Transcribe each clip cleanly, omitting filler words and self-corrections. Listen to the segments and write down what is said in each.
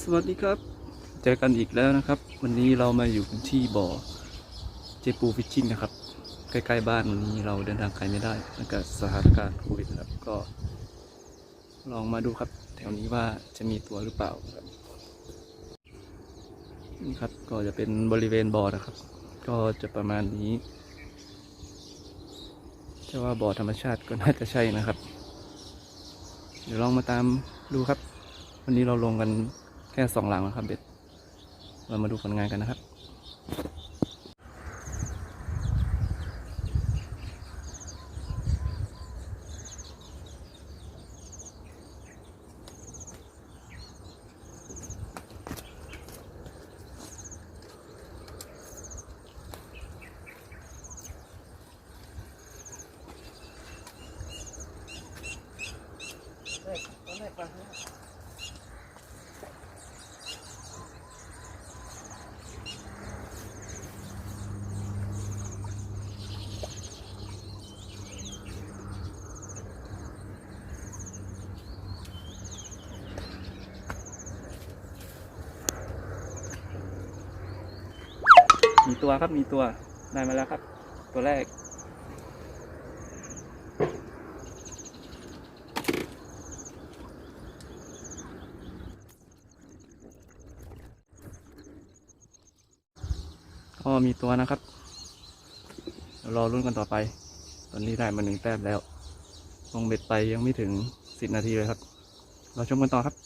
สวัสดีครับเจอกันอีกแล้วนะครับวันนี้เรามาอยู่กันที่บ่อเจปูฟิชชิ่งนะครับใกล้ๆบ้านวันนี้เราเดินทางไกลไม่ได้เนื่องจากสถานการณ์โควิดครับก็ลองมาดูครับแถวนี้ว่าจะมีตัวหรือเปล่าครับนี่ครับก็จะเป็นบริเวณบ่อนะครับก็จะประมาณนี้จะว่าบ่อธรรมชาติก็น่าจะใช่นะครับเดี๋ยวลองมาตามดูครับวันนี้เราลงกันแค่2 หลังนะครับเบ็ดเรามาดูผลงานกันนะครับมีตัวครับมีตัวได้มาแล้วครับตัวแรกก็มีตัวนะครับรอรุ่นกันต่อไปตอนนี้ได้มา1 แต้มแล้วลงเบ็ดไปยังไม่ถึง10 นาทีเลยครับเราชมกันต่อครับ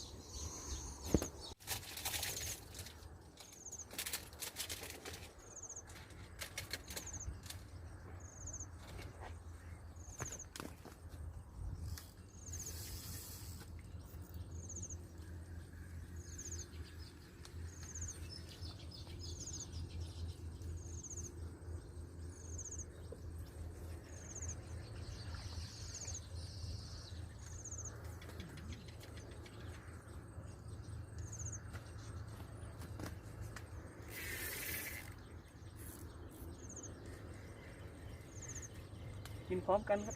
กินพร้อมกันครับ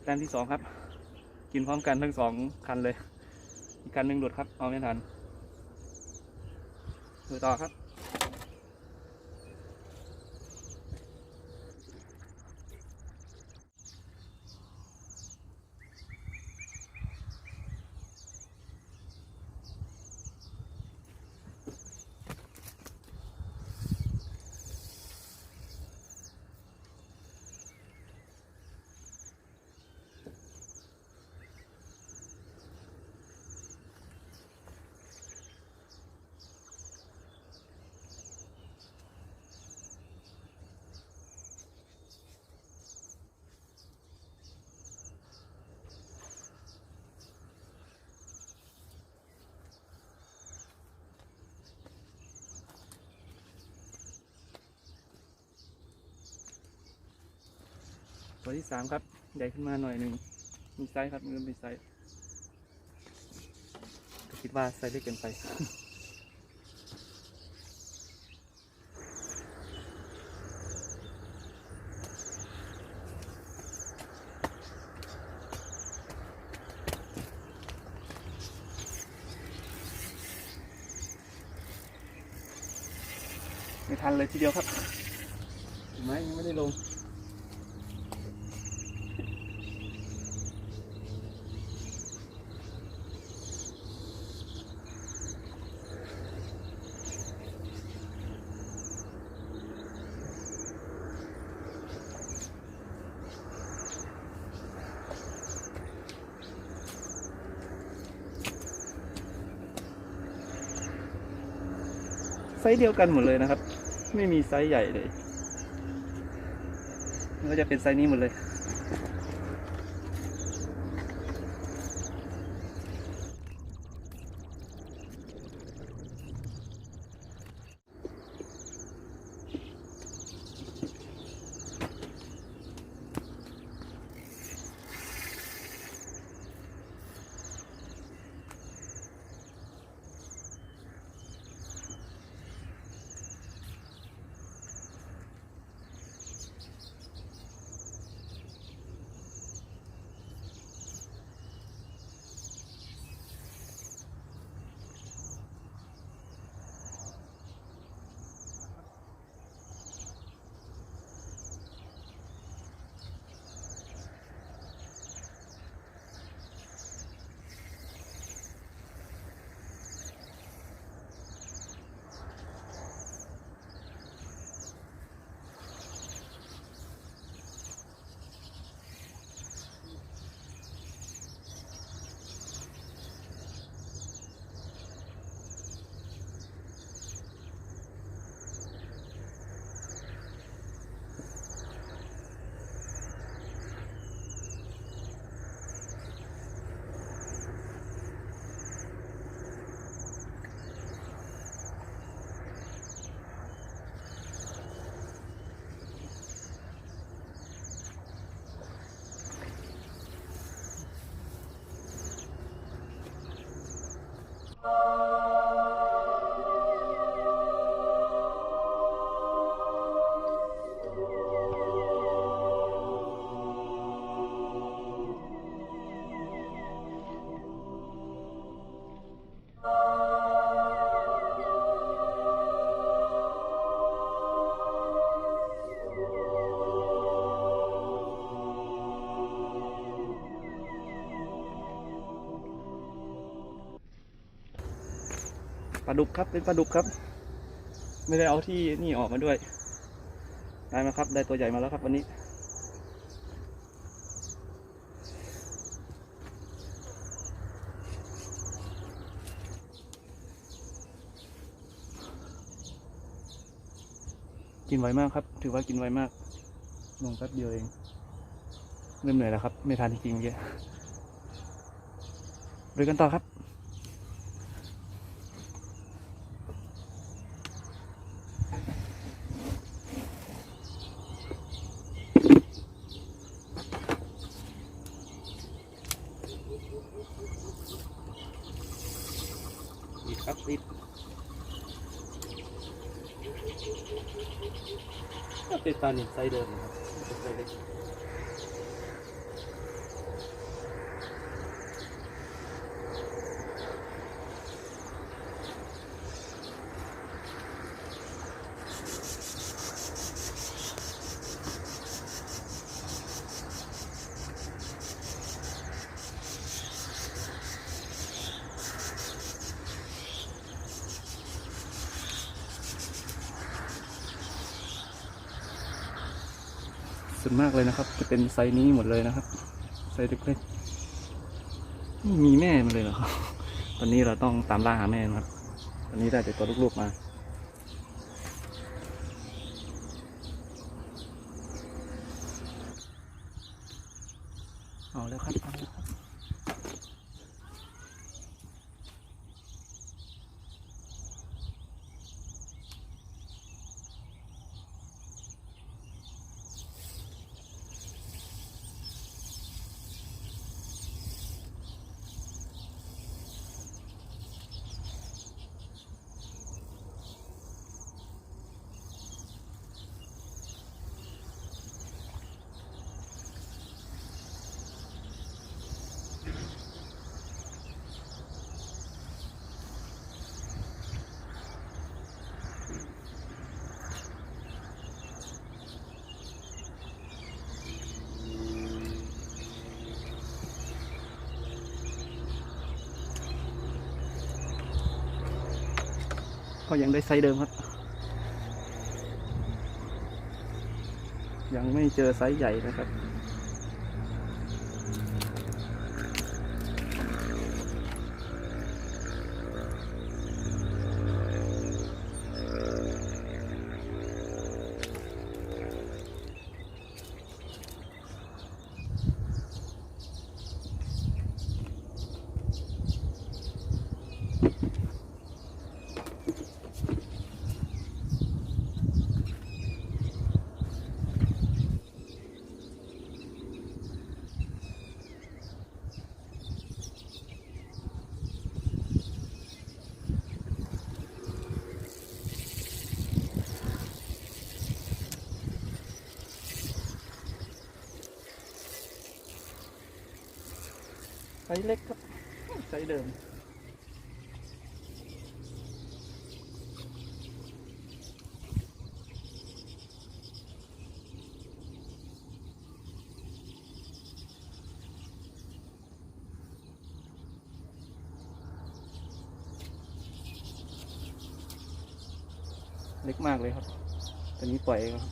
แต้มที่ 2ครับกินพร้อมกันทั้ง2 คันเลยอีกคันหนึ่งหลุดครับเอาไม่ทันดูต่อครับตัวที่ 3ครับใหญ่ขึ้นมาหน่อยหนึ่งมีไซส์ครับมีไซส์คิดว่าไซส์เล็กเกินไปไม่ทันเลยทีเดียวครับเห็นไหมยังไม่ได้ลง ส์เดียวกันหมดเลยนะครับไม่มีไซส์ใหญ่เลยก็จะเป็นไซส์นี้หมดเลยปลาดุกครับเป็นปลาดุกครับไม่ได้เอาที่นี่ออกมาด้วยได้มาครับได้ตัวใหญ่มาแล้วครับวันนี้กินไวมากครับถือว่ากินไวมากลงแป๊บเดียวเองเริ่มเหนื่อยแล้วครับไม่ทานจริงๆเยอะไปกันต่อครับติดครับติดก็เป็นปลาหนึ่งไซส์เดิมนะครับเป็นไซส์เล็กส่วนมากเลยนะครับจะเป็นไซส์นี้หมดเลยนะครับไซส์เล็กๆไม่มีแม่มันเลยเหรอครับตอนนี้เราต้องตามล่าหาแม่นะครับตอนนี้ได้แต่ตัวลูกๆมาเอาแล้วครับเอาแล้วครับก็ยังได้ไซส์เดิมครับยังไม่เจอไซส์ใหญ่นะครับ ส์เล็กครับไซส์เดิมเล็กมากเลยครับตอนนี้ปล่อยครับ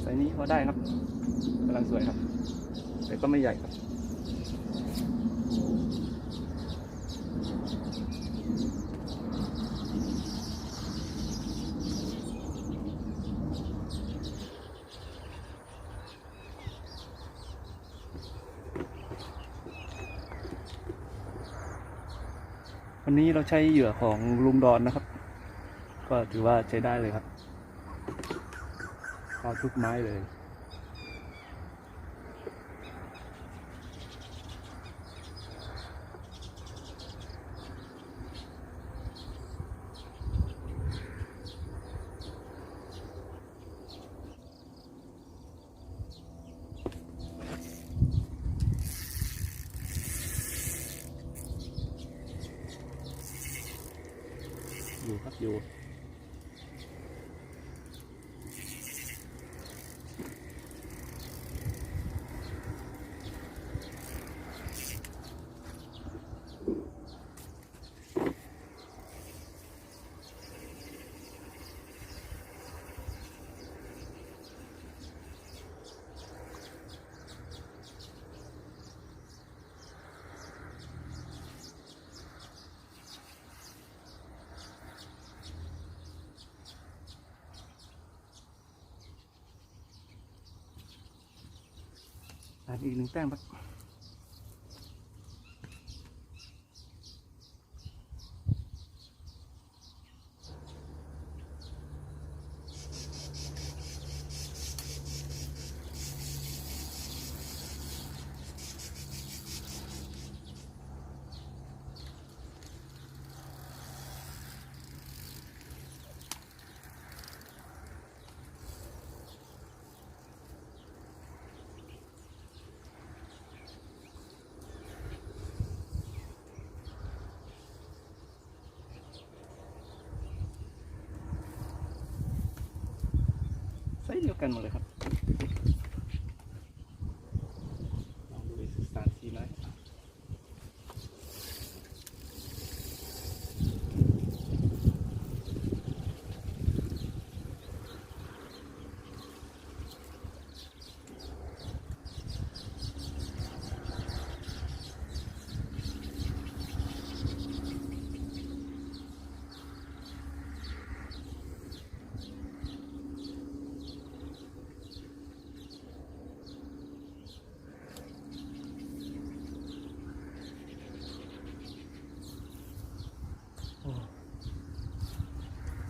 ไซส์นี้พอได้ครับกำลังสวยครับแต่ก็ไม่ใหญ่ครับวันนี้เราใช้เหยื่อของลุงดอนนะครับก็ถือว่าใช้ได้เลยครับเอาทุกไม้เลยอยู่ครับอยู่อีกหนึ่งแต้มครับไซส์เดียวกันหมดเลยครับลองดูอีก3-4 ไม้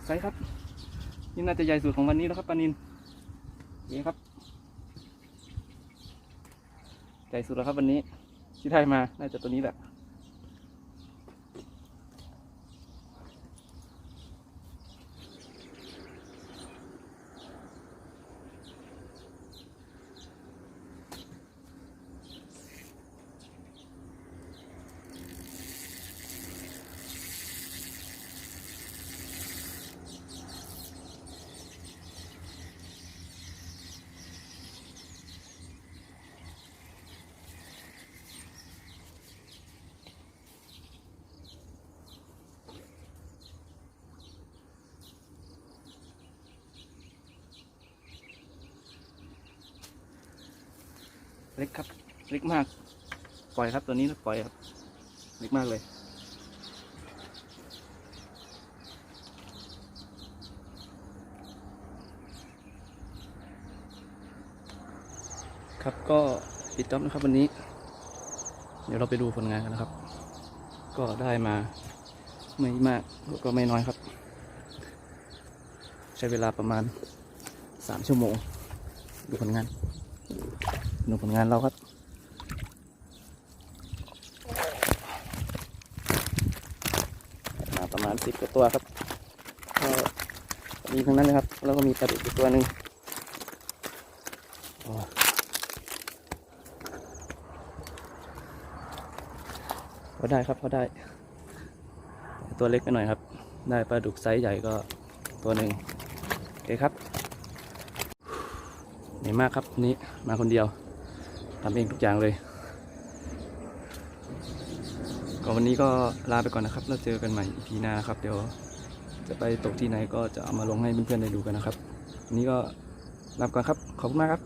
ไซส์ครับนี่น่าจะใหญ่สุดของวันนี้แล้วครับปลานิลนี่ครับใหญ่สุดแล้วครับวันนี้ที่ได้มาน่าจะตัวนี้แหละ เล็กครับเล็กมากปล่อยครับตัวนี้ปล่อยครับเล็กมากเลยครับก็ปิดจ็อบนะครับวันนี้เดี๋ยวเราไปดูผลงานกันนะครับ ก็ได้มาไม่มากก็ไม่น้อยครับ ใช้เวลาประมาณ3 ชั่วโมงดูผลงานเราครับประมาณ10 กว่าตัวครับก็มีทั้งนั้นเลยครับแล้วก็มีปลาดุกอีกตัวหนึ่งพอได้ครับพอได้ตัวเล็กไปหน่อยครับได้ปลาดุกไซส์ใหญ่ก็ตัวหนึ่งโอเคครับเหนื่อยมากครับนี้มาคนเดียวทำเองทุกอย่างเลยก็วันนี้ก็ลาไปก่อนนะครับแล้วเจอกันใหม่ EP หน้าครับเดี๋ยวจะไปตกที่ไหนก็จะเอามาลงให้เพื่อนๆได้ดูกันนะครับวันนี้ก็ลาไปก่อนครับขอบคุณมากครับ